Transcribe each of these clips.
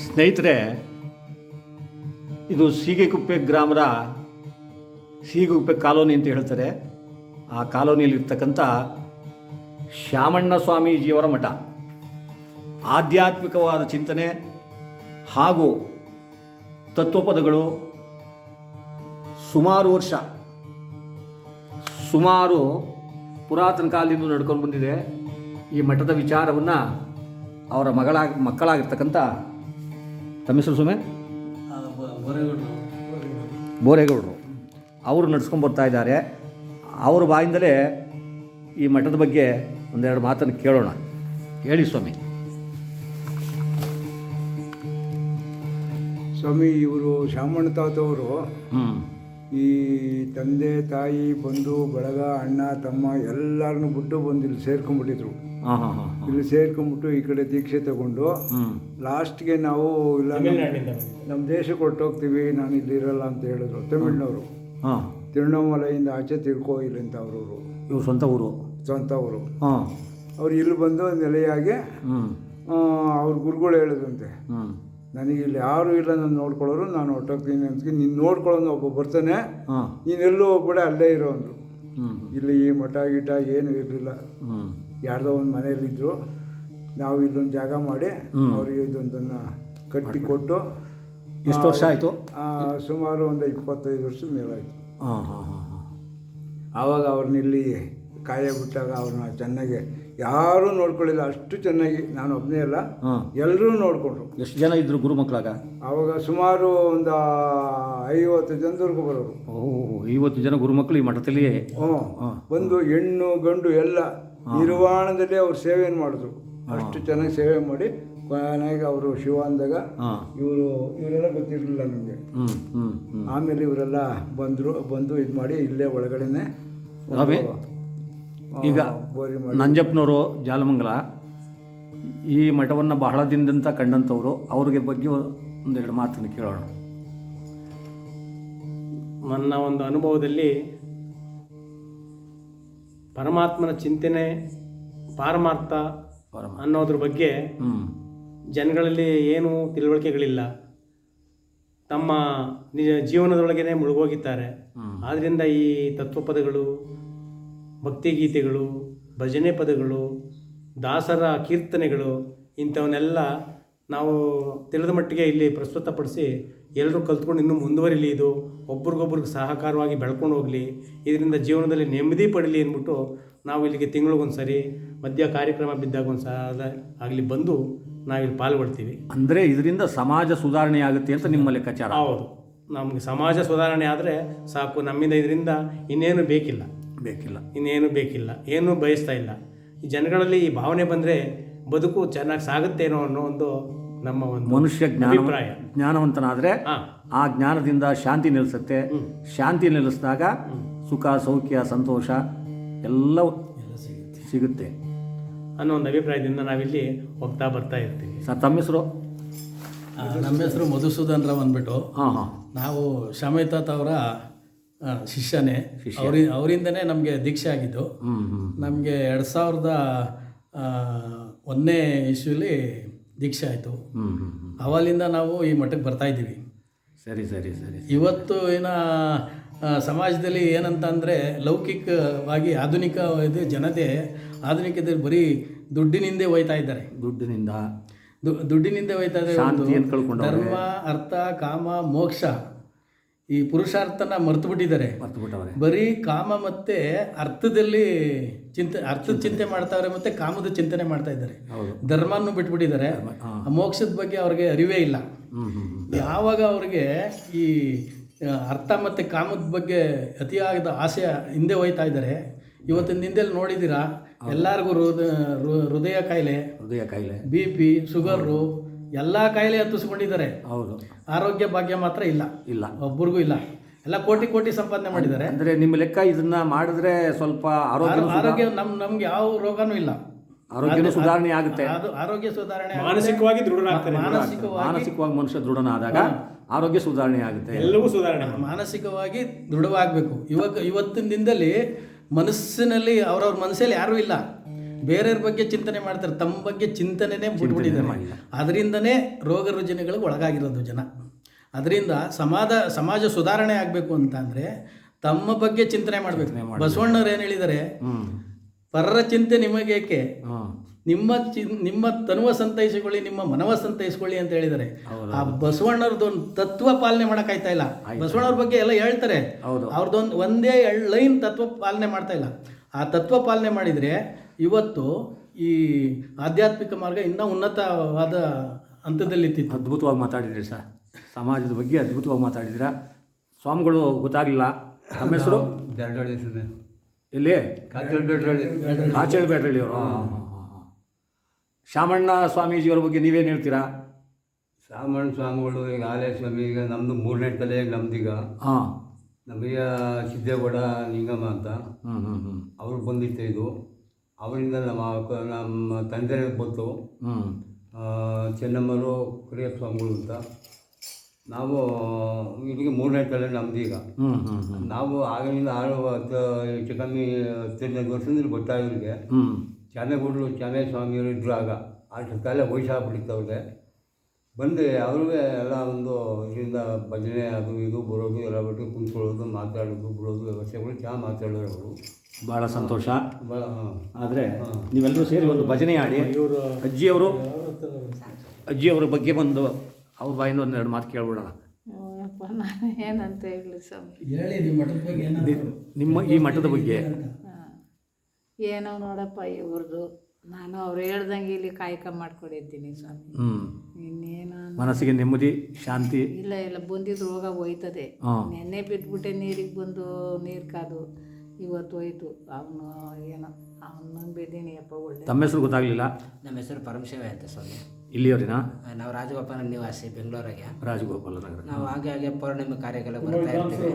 ಸ್ನೇಹಿತರೆ, ಇದು ಸೀಗೆಕುಪ್ಪೆ ಗ್ರಾಮದ ಸೀಗೆಕುಪ್ಪೆ ಕಾಲೋನಿ ಅಂತ ಹೇಳ್ತಾರೆ. ಆ ಕಾಲೋನಿಯಲ್ಲಿರ್ತಕ್ಕಂಥ ಶ್ಯಾಮಣ್ಣ ಸ್ವಾಮೀಜಿಯವರ ಮಠ. ಆಧ್ಯಾತ್ಮಿಕವಾದ ಚಿಂತನೆ ಹಾಗೂ ತತ್ವಪದಗಳು ಸುಮಾರು ಪುರಾತನ ಕಾಲದಿಂದ ನಡ್ಕೊಂಡು ಬಂದಿದೆ. ಈ ಮಠದ ವಿಚಾರವನ್ನು ಅವರ ಮಕ್ಕಳಾಗಿರ್ತಕ್ಕಂಥ ತಮ್ಮ ಹೆಸರು ಸುಮ್ಮನೆ ಬೋರೇಗೌಡರು ಅವರು ನಡೆಸ್ಕೊಂಡು ಬರ್ತಾ ಇದ್ದಾರೆ. ಅವ್ರ ಬಾಯಿಂದಲೇ ಈ ಮಠದ ಬಗ್ಗೆ ಒಂದೆರಡು ಮಾತನ್ನು ಕೇಳೋಣ. ಹೇಳಿ ಸ್ವಾಮಿ. ಸ್ವಾಮಿ, ಇವರು ಶಾಮಣ್ಣ ತಾತವರು ಈ ತಂದೆ ತಾಯಿ ಬಂಧು ಬಳಗ ಅಣ್ಣ ತಮ್ಮ ಎಲ್ಲರನ್ನೂ ಬಿಟ್ಟು ಬಂದು ಇಲ್ಲಿ ಸೇರ್ಕೊಂಡ್ಬಿಟ್ಟಿದ್ರು. ಇಲ್ಲಿ ಸೇರ್ಕೊಂಡ್ಬಿಟ್ಟು ಈ ಕಡೆ ದೀಕ್ಷೆ ತಗೊಂಡು ಲಾಸ್ಟ್ಗೆ ನಾವು ಇಲ್ಲ ನಮ್ಮ ದೇಶಕ್ಕೆ ಹೊರಟೋಗ್ತೀವಿ, ನಾನು ಇಲ್ಲಿ ಇರಲ್ಲ ಅಂತ ಹೇಳಿದ್ರು. ತಮಿಳ್ನವರು ತಿರುವಣ್ಣಾಮಲೈಯಿಂದ ಆಚೆ ತಿರ್ಕೋ ಇಲ್ಲಿ ಅಂತ ಅವರವರು. ಇವ್ರು ಸ್ವಂತ ಊರು. ಅವ್ರು ಇಲ್ಲಿ ಬಂದು ನೆಲೆಯಾಗಿ ಅವ್ರ ಗುರುಗಳು ಹೇಳಿದಂತೆ, ನನಗೆ ಇಲ್ಲಿ ಯಾರು ಇಲ್ಲ, ನಾನು ನೋಡ್ಕೊಳ್ಳೋರು, ನಾನು ಹೊರಟೋಗ್ತೀನಿ ಅಂತ. ನೀನು ನೋಡ್ಕೊಳ್ಳೋನು ಒಬ್ಬ ಬರ್ತಾನೆ, ನೀನೆಲ್ಲೂ ಹೋಗ್ಬೇಡ, ಅಲ್ಲೇ ಇರೋ ಅಂದರು. ಇಲ್ಲಿ ಈ ಮಠ ಗಿಟ ಏನೂ ಇರಲಿಲ್ಲ, ಯಾರ್ದೋ ಒಂದು ಮನೆಯಲ್ಲಿದ್ದರು. ನಾವು ಇಲ್ಲೊಂದು ಜಾಗ ಮಾಡಿ ಅವ್ರಿಗೆ ಇದೊಂದನ್ನು ಕಟ್ಟಿ ಕೊಟ್ಟು. ಎಷ್ಟು ವರ್ಷ ಆಯಿತು? ಸುಮಾರು ಒಂದು 25 ವರ್ಷದ ಮೇಲಾಯಿತು. ಆವಾಗ ಅವ್ರನ್ನ ಇಲ್ಲಿ ಕಾಯ ಬಿಟ್ಟಾಗ ಅವ್ರನ್ನ ಚೆನ್ನಾಗಿ ಯಾರೂ ನೋಡ್ಕೊಳ್ಳಿಲ್ಲ, ಅಷ್ಟು ಚೆನ್ನಾಗಿ. ನಾನು ಒಬ್ಬನೇ ಅಲ್ಲ, ಎಲ್ಲರೂ ನೋಡಿಕೊಂಡ್ರು. ಎಷ್ಟು ಜನ ಇದ್ದರು ಗುರು ಮಕ್ಕಳಾಗ? ಆವಾಗ ಸುಮಾರು ಒಂದು 50 ಜನದವರೆಗೂ ಬರೋರು. 50 ಜನ ಗುರು ಮಕ್ಕಳು ಈ ಮಠದಲ್ಲಿ ಒಂದು ಹೆಣ್ಣು ಗಂಡು ಎಲ್ಲ ನಿರ್ವಾಣದಲ್ಲಿ ಅವ್ರು ಸೇವೆಯನ್ನು ಮಾಡಿದ್ರು. ಅಷ್ಟು ಚೆನ್ನಾಗಿ ಸೇವೆ ಮಾಡಿ ಕೊನೆಗೆ ಅವರು ಶಿವ ಅಂದಾಗ ಇವರೆಲ್ಲ ಗೊತ್ತಿರಲಿಲ್ಲ ನಮಗೆ. ಆಮೇಲೆ ಇವರೆಲ್ಲ ಬಂದು ಇದು ಮಾಡಿ ಇಲ್ಲೇ ಒಳಗಡೆನೆ ಈಗ ನಂಜಪ್ಪನವರು ಜಾಲಮಂಗಲ ಈ ಮಠವನ್ನು ಬಹಳ ದಿನದಂತ ಕಂಡಂಥವ್ರು. ಅವ್ರಿಗೆ ಬಗ್ಗೆ ಒಂದೆರಡು ಮಾತನ್ನು ಕೇಳೋಣ. ನನ್ನ ಒಂದು ಅನುಭವದಲ್ಲಿ ಪರಮಾತ್ಮನ ಚಿಂತನೆ, ಪಾರಮಾರ್ಥ ಅನ್ನೋದ್ರ ಬಗ್ಗೆ ಜನಗಳಲ್ಲಿ ಏನು ತಿಳುವಳಿಕೆಗಳಿಲ್ಲ. ತಮ್ಮ ನಿಜ ಜೀವನದೊಳಗೇ ಮುಳುಗೋಗಿದ್ದಾರೆ. ಆದ್ದರಿಂದ ಈ ತತ್ವಪದಗಳು, ಭಕ್ತಿಗೀತೆಗಳು, ಭಜನೆ ಪದಗಳು, ದಾಸರ ಕೀರ್ತನೆಗಳು ಇಂಥವನ್ನೆಲ್ಲ ನಾವು ತಿಳಿದ ಮಟ್ಟಿಗೆ ಇಲ್ಲಿ ಪ್ರಸ್ತುತಪಡಿಸಿ ಎಲ್ಲರೂ ಕಲ್ತ್ಕೊಂಡು ಇನ್ನೂ ಮುಂದುವರಿಲಿ, ಇದು ಒಬ್ರಿಗೊಬ್ರಿಗೆ ಸಹಕಾರವಾಗಿ ಬೆಳ್ಕೊಂಡು ಹೋಗಲಿ, ಇದರಿಂದ ಜೀವನದಲ್ಲಿ ನೆಮ್ಮದಿ ಪಡಲಿ ಅಂದ್ಬಿಟ್ಟು ನಾವು ಇಲ್ಲಿಗೆ ತಿಂಗಳಿಗೊಂದು ಸರಿ ಮಧ್ಯ ಕಾರ್ಯಕ್ರಮ ಬಿದ್ದಾಗ ಒಂದು ಸಲ ಆಗಲಿ ಬಂದು ನಾವಿಲ್ಲಿ ಪಾಲ್ಗೊಳ್ತೀವಿ. ಅಂದರೆ ಇದರಿಂದ ಸಮಾಜ ಸುಧಾರಣೆ ಆಗುತ್ತೆ ಅಂತ ನಿಮ್ಮ ಲೆಕ್ಕಾಚಾರ? ಹೌದು, ನಮಗೆ ಸಮಾಜ ಸುಧಾರಣೆ ಆದರೆ ಸಾಕು. ನಮ್ಮಿಂದ ಇದರಿಂದ ಇನ್ನೇನು ಬೇಕಿಲ್ಲ, ಇನ್ನೇನು ಬೇಕಿಲ್ಲ, ಏನೂ ಬಯಸ್ತಾ ಇಲ್ಲ. ಈ ಜನಗಳಲ್ಲಿ ಈ ಭಾವನೆ ಬಂದರೆ ಬದುಕು ಚೆನ್ನಾಗಿ ಸಾಗುತ್ತೇನೋ ಅನ್ನೋ ಒಂದು ನಮ್ಮ ಒಂದು ಮನುಷ್ಯ ಅಭಿಪ್ರಾಯ. ಜ್ಞಾನವಂತನಾದರೆ ಆ ಜ್ಞಾನದಿಂದ ಶಾಂತಿ ನೆಲೆಸುತ್ತೆ. ಶಾಂತಿ ನೆಲೆಸಿದಾಗ ಸುಖ, ಸೌಖ್ಯ, ಸಂತೋಷ ಎಲ್ಲ ಸಿಗುತ್ತೆ ಅನ್ನೋ ಒಂದು ಅಭಿಪ್ರಾಯದಿಂದ ನಾವಿಲ್ಲಿ ಹೋಗ್ತಾ ಬರ್ತಾ ಇರ್ತೀವಿ. ಸರ್, ತಮ್ಮ ಹೆಸರು? ನಮ್ಮ ಹೆಸರು ಮಧುಸೂದನ್ ರಾವ್ ಅಂದ್ಬಿಟ್ಟು. ನಾವು ಶಾಮಯ್ಯತಾತ ಅವರ ಶಿಷ್ಯನೇ. ಅವರಿಂದನೇ ನಮಗೆ ದೀಕ್ಷೆ ಆಗಿದ್ದು. ನಮಗೆ 2001ನೇ ಇಸ್ವಿಲಿ ದೀಕ್ಷೆ ಆಯಿತು. ಅವಲಿಂದ ನಾವು ಈ ಮಠಕ್ಕೆ ಬರ್ತಾಯಿದ್ದೀವಿ. ಸರಿ. ಇವತ್ತು ಸಮಾಜದಲ್ಲಿ ಏನಂತ ಅಂದರೆ ಲೌಕಿಕವಾಗಿ ಆಧುನಿಕ ಇದು ಜನತೆ ಆಧುನಿಕದಲ್ಲಿ ಬರೀ ದುಡ್ಡಿನಿಂದ ಹೋಯ್ತಾ ಇದ್ದಾರೆ. ದುಡ್ಡಿನಿಂದ ಹೋಯ್ತಾ ಇದ್ದಾರೆ. ಧರ್ಮ, ಅರ್ಥ, ಕಾಮ, ಮೋಕ್ಷ ಈ ಪುರುಷಾರ್ಥನ ಮರೆತು ಬಿಟ್ಟಿದ್ದಾರೆ. ಬರೀ ಕಾಮ ಮತ್ತು ಅರ್ಥದಲ್ಲಿ ಅರ್ಥದ ಚಿಂತೆ ಮಾಡ್ತಾವ್ರೆ, ಮತ್ತು ಕಾಮದ ಚಿಂತನೆ ಮಾಡ್ತಾ ಇದ್ದಾರೆ. ಧರ್ಮವನ್ನು ಬಿಟ್ಬಿಟ್ಟಿದ್ದಾರೆ. ಮೋಕ್ಷದ ಬಗ್ಗೆ ಅವ್ರಿಗೆ ಅರಿವೇ ಇಲ್ಲ. ಯಾವಾಗ ಅವ್ರಿಗೆ ಈ ಅರ್ಥ ಮತ್ತು ಕಾಮದ ಬಗ್ಗೆ ಅತಿಯಾದ ಆಸೆ ಹಿಂದೆ ಹೋಯ್ತಾ ಇದ್ದಾರೆ. ಇವತ್ತಿನ ದಿನದಲ್ಲಿ ನೋಡಿದ್ದೀರಾ, ಎಲ್ಲರಿಗೂ ಹೃದಯ ಕಾಯಿಲೆ, BP, ಶುಗರು ಎಲ್ಲ ಕಾಯಿಲೆ ಹತ್ತಿಸ್ಕೊಂಡಿದ್ದಾರೆ. ಆರೋಗ್ಯ ಭಾಗ್ಯ ಮಾತ್ರ ಇಲ್ಲ, ಒಬ್ಬರಿಗೂ ಇಲ್ಲ. ಎಲ್ಲ ಕೋಟಿ ಸಂಪಾದನೆ ಮಾಡಿದ್ದಾರೆ. ಅಂದರೆ ನಿಮ್ಮ ಲೆಕ್ಕ ಇದನ್ನ ಮಾಡಿದ್ರೆ ಸ್ವಲ್ಪ ಆರೋಗ್ಯ ನಮ್ಗೆ ಯಾವ ರೋಗನೂ ಇಲ್ಲ. ಆರೋಗ್ಯ ಸುಧಾರಣೆ ಆಗುತ್ತೆ. ಆರೋಗ್ಯ ಸುಧಾರಣೆ, ಮಾನಸಿಕವಾಗಿ ದೃಢನಾಗ್ತಾರೆ. ಮಾನಸಿಕವಾಗಿ ಮನುಷ್ಯ ದೃಢನಾದಾಗ ಆರೋಗ್ಯ ಸುಧಾರಣೆ ಆಗುತ್ತೆ. ಎಲ್ಲವೂ ಸುಧಾರಣೆ. ಮಾನಸಿಕವಾಗಿ ದೃಢವಾಗಬೇಕು. ಇವತ್ತಿನ ದಿನದಲ್ಲಿ ಮನಸ್ಸಿನಲ್ಲಿ ಅವ್ರವ್ರ ಮನಸ್ಸಲ್ಲಿ ಯಾರೂ ಇಲ್ಲ. ಬೇರೆಯವ್ರ ಬಗ್ಗೆ ಚಿಂತನೆ ಮಾಡ್ತಾರೆ, ತಮ್ಮ ಬಗ್ಗೆ ಚಿಂತನೆನೇ ಬಿಟ್ಬಿಟ್ಟಿದ್ದಾರೆ. ಅದರಿಂದನೇ ರೋಗ ರುಜಿನಗಳಿಗೆ ಒಳಗಾಗಿರೋದು ಜನ. ಅದರಿಂದ ಸಮಾಜ ಸುಧಾರಣೆ ಆಗಬೇಕು ಅಂತಂದರೆ ತಮ್ಮ ಬಗ್ಗೆ ಚಿಂತನೆ ಮಾಡಬೇಕು. ಬಸವಣ್ಣವ್ರು ಏನು ಹೇಳಿದ್ದಾರೆ, ಪರರ ಚಿಂತೆ ನಿಮಗೇಕೆ, ನಿಮ್ಮ ತನುವ ಸಂತೈಸಿಕೊಳ್ಳಿ, ನಿಮ್ಮ ಮನವ ಸಂತೈಸಿಕೊಳ್ಳಿ ಅಂತ ಹೇಳಿದ್ದಾರೆ. ಆ ಬಸವಣ್ಣವ್ರದ್ದು ಒಂದು ತತ್ವ ಪಾಲನೆ ಮಾಡೋಕ್ಕಾಯ್ತಾ ಇಲ್ಲ. ಬಸವಣ್ಣವ್ರ ಬಗ್ಗೆ ಎಲ್ಲ ಹೇಳ್ತಾರೆ, ಅವ್ರದ್ದೊಂದು ಒಂದೇ ಲೈನ್ ತತ್ವ ಪಾಲನೆ ಮಾಡ್ತಾ ಇಲ್ಲ. ಆ ತತ್ವ ಪಾಲನೆ ಮಾಡಿದರೆ ಇವತ್ತು ಈ ಆಧ್ಯಾತ್ಮಿಕ ಮಾರ್ಗ ಇನ್ನೂ ಉನ್ನತವಾದ ಹಂತದಲ್ಲಿತ್ತು. ಅದ್ಭುತವಾಗಿ ಮಾತಾಡಿದ್ರಿ ಸರ್, ಸಮಾಜದ ಬಗ್ಗೆ ಅದ್ಭುತವಾಗಿ ಮಾತಾಡಿದ್ದೀರಾ. ಸ್ವಾಮಿಗಳು ಗೊತ್ತಾಗಲಿಲ್ಲ, ನಮ್ಮ ಹೆಸರು ಎಲ್ಲಿ? ಕಾಚೇಳಿ ಬೇಡ್ರಳ್ಳಿಯವರು. ಶಾಮಣ್ಣ ಸ್ವಾಮೀಜಿಯವ್ರ ಬಗ್ಗೆ ನೀವೇನು ಹೇಳ್ತೀರಾ? ಶಾಮಣ್ಣ ಸ್ವಾಮಿಗಳು ಈಗ ಆಲಯ ಸ್ವಾಮಿ, ಈಗ ನಮ್ಮದು 3ನೇ ತಲೆ ನಮ್ದೀಗ. ಹಾಂ, ನಮಗೆ ಸಿದ್ದೇಗೌಡ ನಿಂಗಮ್ಮ ಅಂತ ಅವರು ಬಂದಿತ್ತು. ಇದು ಅವರಿಂದ ನಮ್ಮ ತಂದೆ ಗೊತ್ತು, ಚೆನ್ನಮ್ಮರು ಕುರಿಯ ಸ್ವಾಮಿಗಳು ಅಂತ. ನಾವು ಇಲ್ಲಿಗೆ 3ನೇ ತಲೆ ನಮ್ದೀಗ. ನಾವು ಆಗಿನಿಂದ ಹೆಚ್ಚು ಕಮ್ಮಿ 15 ವರ್ಷದಿಂದ ಗೊತ್ತಾ ಇವ್ರಿಗೆ. ಚಾಮೇಗೌಡರು ಚಾಮೆ ಸ್ವಾಮಿಯವರು ಇದ್ದರು. ಆಗ ಕಾಲ ವಯಸ್ಸಾಗ್ಬಿಟ್ಟಿತ್ತು ಅವ್ರಿಗೆ. ಬಂದು ಅವ್ರಿಗೆ ಎಲ್ಲ ಒಂದು ಇದರಿಂದ ಭಜನೆ ಅದು ಇದು ಬರೋದು, ಎಲ್ಲ ಬಿಟ್ಟು ಕುಂತ್ಕೊಳ್ಳೋದು, ಮಾತಾಡೋದು, ಬಿಡೋದು ವ್ಯವಸ್ಥೆಗಳು ಚೆನ್ನಾಗಿ ಮಾತಾಡೋರು ಅವರು. ಭಾಳ ಸಂತೋಷ. ಭಾಳ ಆದರೆ ನೀವೆಲ್ಲರೂ ಸೇರಿ ಒಂದು ಭಜನೆ ಆಡಿ, ಅಜ್ಜಿಯವರ ಬಗ್ಗೆ ಒಂದು ಅವ್ರ ಬಾಯಿಂದ ಒಂದೆರಡು ಮಾತು ಕೇಳ್ಬಿಡೋಣ. ನಾನು ಏನಂತ ಹೇಳಿ ಸ್ವಾಮಿ, ಹೇಳಿ ನಿಮ್ಮ ಮಠದ ಬಗ್ಗೆ, ನಿಮ್ಮ ಈ ಮಠದ ಬಗ್ಗೆ. ಏನೋ ನೋಡಪ್ಪ ಇವ್ರದ್ದು, ನಾನು ಅವ್ರು ಹೇಳ್ದಂಗೆ ಇಲ್ಲಿ ಕಾಯಕ ಮಾಡ್ಕೊಂಡಿದ್ದೀನಿ ಸ್ವಾಮಿ. ಇನ್ನೇನು ಮನಸ್ಸಿಗೆ ನೆಮ್ಮದಿ, ಶಾಂತಿ. ಇಲ್ಲ ಬಂದಿದ್ದು ರೋಗ ಹೋಯ್ತದೆ. ನೆನ್ನೆ ಬಿಟ್ಬಿಟ್ಟೆ ನೀರಿಗೆ ಬಂದು ನೀರು ಕಾದು ಇವತ್ತು ಹೋಯ್ತು. ಅವನು ಏನೋ ಅವನು ನಂಬಿದ್ದೀನಿ ಅಪ್ಪ. ಒಳ್ಳೆ. ತಮ್ಮ ಹೆಸರು ಗೊತ್ತಾಗಲಿಲ್ಲ? ನಮ್ಮ ಹೆಸರು ಪರಮಶಿವ ಅಂತ ಸ್ವಾಮಿ. ಇಲ್ಲಿಯವರಿನಾ? ನಾವು ರಾಜಗೋಪಾಲ ನಿವಾಸಿ, ಬೆಂಗಳೂರಿಗೆ. ರಾಜಗೋಪಾಲ ನಗರ. ನಾವು ಹಾಗೆ ಪೌರ್ಣಿಮೆ ಕಾರ್ಯಕ್ಕೆಲ್ಲ ಬರ್ತಾ ಇರ್ತೀವಿ.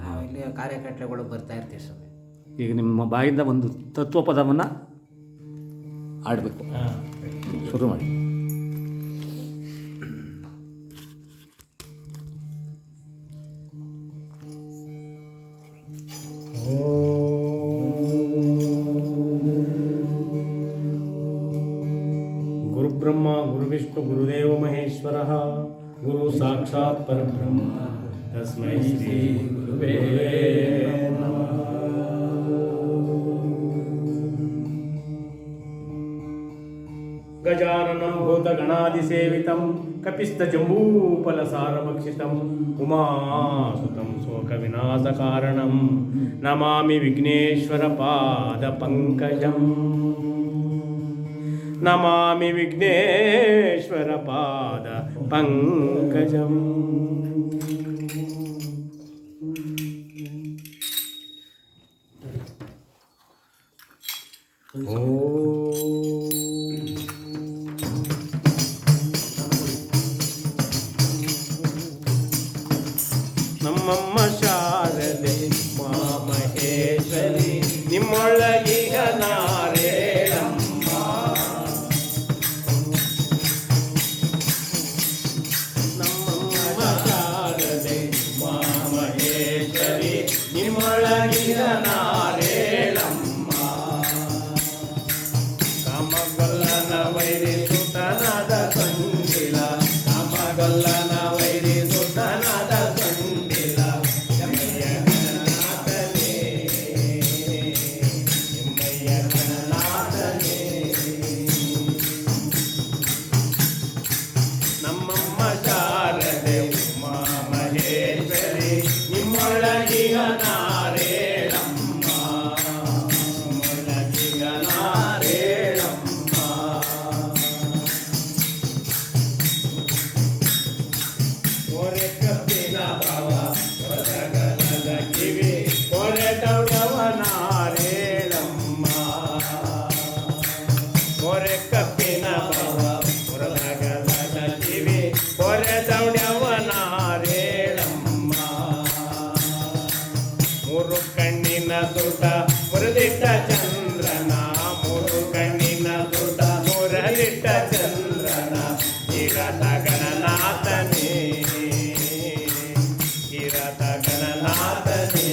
ನಾವು ಇಲ್ಲಿ ಕಾರ್ಯಕರ್ತಗಳು ಬರ್ತಾ ಇರ್ತೀವಿ ಸ್ವಾಮಿ. ಈಗ ನಿಮ್ಮ ಬಾಯಿಂದ ಒಂದು ತತ್ವ ಪದವನ್ನು ಆಡಬೇಕು, ಶುರು ಮಾಡಿ. ಗುರುಬ್ರಹ್ಮ ಗುರುವಿಷ್ಣು ಗುರುದೇವ ಮಹೇಶ್ವರ, ಗುರು ಸಾಕ್ಷಾತ್ ಪರಬ್ರಹ್ಮ, ತಸ್ಮೈ ಶ್ರೀ ಗುರುವೇ ನಮಃ. ಗಜಾನನಂ ಭೂತಗಣಾದಿಸೇವಿತಂ ಕಪಿಸ್ತಜಂಬೂಫಲಸಾರಭಕ್ಷಿತಂ ಉಮಾಸುತಂ ಶೋಕವಿನಾಶಕಾರಣಂ ನಮಾಮಿ ವಿಘ್ನೇಶ್ವರ ಪಾದ ಪಂಕಜಂ. ನಮಾಮಿ ವಿಘ್ನೇಶ್ವರ ಪಾದ ಪಂಕಜಂ. ನಮ್ಮಮ್ಮ ಶಾರದೆ ಮಹೇಶ್ವರಿ, ನಿಮ್ಮೊಳಗಿಗ ನಾರೇಳಮ್ಮ. ನಮ್ಮಮ್ಮ ಶಾರದೆ ಮಹೇಶ್ವರಿ, ನಿಮ್ಮೊಳಗಿಗ ನಾರೇಳಮ್ಮ. ಕಾಮಗೊಲ್ಲನ ವೈರಿ ಸುತನಾದ ಕಂಡಿಲ, ಕಾಮಗೊಲ್ಲನ ವೈರಿ ಸುತನಾದ ಮೂರು ಕಣ್ಣಿನ ದುಟ ಮುರದಿಟ್ಟ ಚಂದ್ರನ, ಮೂರು ಕಣ್ಣಿನ ದುಟ ಮುರದಿಟ್ಟ ಚಂದ್ರನ, ಕಿರತ ಗಣನಾಥನೇ, ಕಿರತ ಗಣನಾಥನೇ.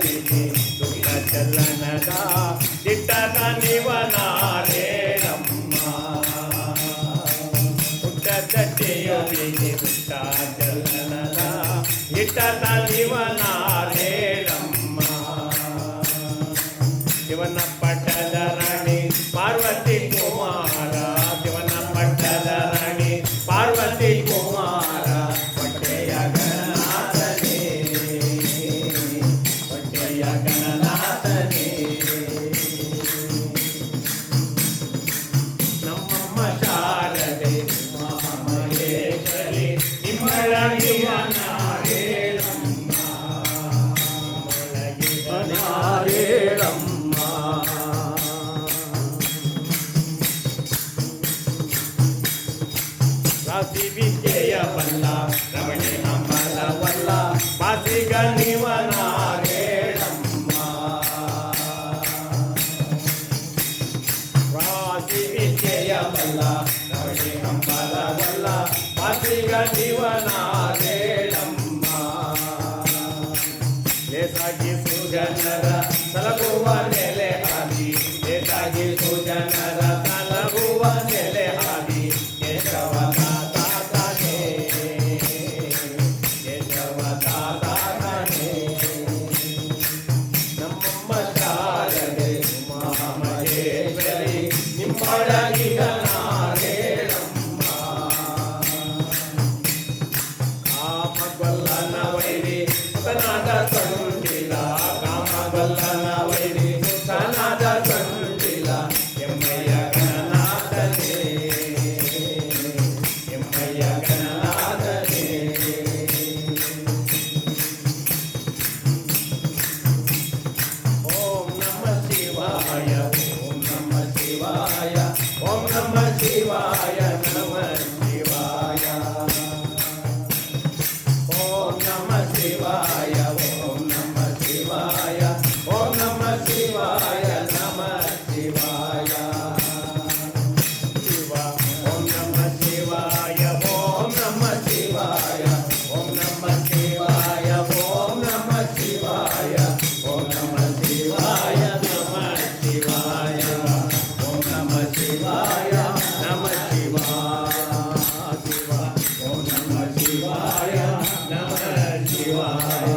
ಬಿಸಿ ಸುಖ ಚಲನದ ದಿಟ್ಟದ ನಿವನಾರೇಳಮ್ಮ ಪುಟ್ಟ ತಟ್ಟೆಯು ಬಿಸಿ ಪುಟ್ಟ ಚಲನದ ದಿಟ್ಟದ ನಿವನಾರೇಳಮ್ಮ ಶಿವನ ಪಟ್ಟದ ರಾಣಿ ಪಾರ್ವತಿ ಕುಮಾರ ಶಿವನ ಪಟ್ಟದ ರಾಣಿ ಪಾರ್ವತಿ ಕುಮಾರ ಪಟ್ಟೆಯ ಗಣನಾಥನೇ ಪಟ್ಟೆಯ ಗಣನಾಥನೇ ನಮ್ಮಮ್ಮ ಶಾರದೆ ಮಹೇಶ್ವರಿ ನಿಮ್ಮೊಳಗಿವನಾರೇಳಮ್ಮ ಒಳಗಿವನಾರೇಳಮ್ಮ ರಾಶಿ ವಿದ್ಯೆಯ ಬಲ್ಲ ರಮಣಿ ಅಮಲವಲ್ಲ ಪಾಸಿಗ ನಿವನಾರೇಳಮ್ಮ ರಾಶಿ ವಿದ್ಯೆಯ ಬಲ್ಲ ರಮಣಿ ಅಮಲವಲ್ಲ ಪಾಸಿಗ ನಿವನಾರೇಳಮ್ಮ ಲೇಸಾಗಿ ಸುಜನರ ತಲಗುವ ನೆಲೆ ಹಾದಿ ಲೇಸಾಗಿ ಸುಜನರ ತಲಗುವ ನೆಲೆ ಹಾದಿ ಕೇಶವ ತಾತಾನೇ ಕೇಶವ ತಾತಾನೇ ನಮ್ಮಮ್ಮ ಶಾರದೆ ಮಹಾಮಹೇಶ್ವರಿ ನಿಮ್ಮೊಳಗಿಗನಾರೇಳಮ್ಮ ಕಾಮಗೊಲ್ಲನ ವೈರಿ ಸುತನಾದ ಕಂಡಿಲ್ಲ ಕಾಮಗೊಲ್ಲನ ವೈರಿ ಸುತನಾದ ಕಂಡಿಲ್ಲ ಎಮ್ಮಯ್ಯ ಗಣನಾಥನೇ ಎಮ್ಮಯ್ಯ ಗಣನಾಥನೇ ಓಂ ನಮಃ ಶಿವಾಯ ಓಂ ನಮಃ ಶಿವಾಯ ಓಂ ನಮಃ ಶಿವಾಯ ನಮಃ ಶಿವಾಯ ಓಂ ನಮಃ ಶಿವಾಯ ಓಂ ನಮಃ ಶಿವಾಯ ಓಂ ನಮಃ ಶಿವಾಯ ನಮಃ ಶಿವಾಯ ಶಿವ ಓಂ ನಮಃ ಶಿವಾಯ ಓಂ ನಮಃ ಶಿವಾಯ ಓಂ ನಮಃ ಶಿವಾಯ ಓಂ ನಮಃ ಶಿವಾಯ ಓಂ ನಮಃ ಶಿವಾಯ ನಮಃ ಶಿವಾಯ ಓಂ ನಮಃ ಶಿವಾಯ ನಮಃ ಶಿವಾಯ ಶಿವ ಓಂ ನಮಃ ಶಿವಾಯ ನಮಃ ಶಿವಾಯ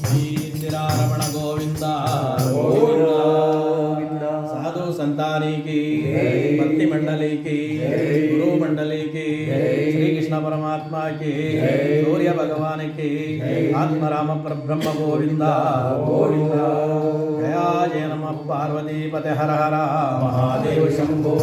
ಶ್ರೀ ಶ್ರೀರಾರಮಣ ಗೋವಿಂದ ಗೋವಿಂದ ಸಾಧು ಸಂತಾನಿ की भक्ति मंडली की गुरु मंडली की श्री कृष्ण परमात्मा की सूर्य भगवान की आत्मराम परब्रह्म गोविंद गोविंद जया जय नमः पार्वती पते हर हर महादेव शंभो